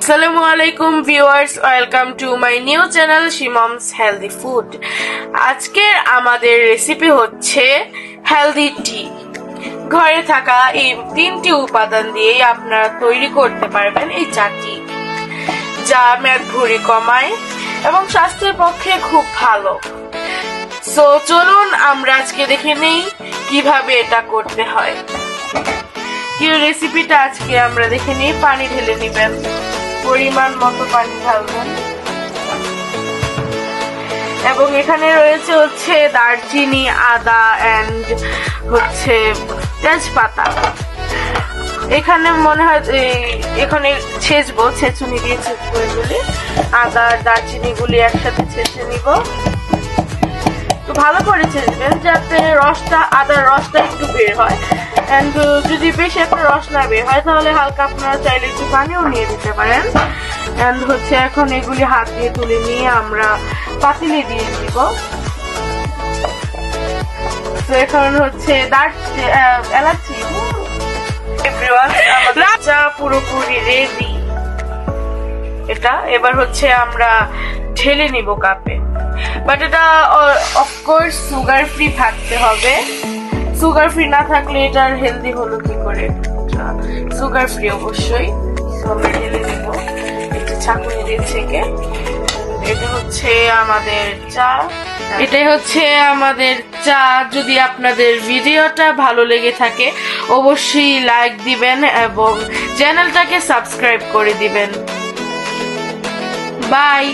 আসসালামু আলাইকুম viewers, welcome to my new channel শিমমস হেলদি ফুড। আজকের আমাদের রেসিপি হচ্ছে হেলদি টি। ঘরে থাকা এই 3টি উপাদান দিয়ে আপনারা তৈরি করতে পারবেন এই চাটি, যা মেদভুঁড়ি কমায় এবং স্বাস্থ্যের পক্ষে খুব ভালো। সো চলুন আমরা আজকে দেখে নেই কিভাবে এটা করতে হয়। কি রেসিপিটা আজকে আমরা দেখে নিই। পানি ঢেলে নিবেন, পরিমাণ মতো পানি ঢালবেন এবং এখানে রয়েছে হচ্ছে দারচিনি, আদা এন্ড হচ্ছে তেজপাতা। এখানে মনে হয় এখানে ছেঁচুনি দিয়ে ছেঁচবো। এগুলি আদা দারচিনি গুলি একসাথে ছেঁচে নিব। তো ভালো করে ছেঁচবেন যাতে আদার রসটা একটু বের হয়। এন্ড যদি বেশি একটা রস না বের হয় তাহলে হালকা আপনারা চাইলে একটু পানিও নিয়ে দিতে পারেন। এন্ড হচ্ছে এখন এগুলি হাত দিয়ে তুলে নিয়ে আমরা পাতিলে দিয়ে দিব। তো এখন হচ্ছে এলাচি। চা পুরোপুরি রেডি। এটা এবার হচ্ছে আমরা ঢেলে নিব কাপে। বাট এটা অফকোর্স সুগার ফ্রি থাকতে হবে। সুগার ফ্রি না থাকলে এটার হেলদি হলো কি করে? সুগার ফ্রি অবশ্যই। আমরা ঢেলে নেব একটু ছাঁকুনি দিয়ে ছেঁকে। এটা হচ্ছে আমাদের চা। এটাই হচ্ছে আমাদের চা। যদি আপনাদের ভিডিওটা ভালো লেগে থাকে অবশ্যই লাইক দিবেন এবং চ্যানেলটাকে সাবস্ক্রাইব করে দিবেন। বাই।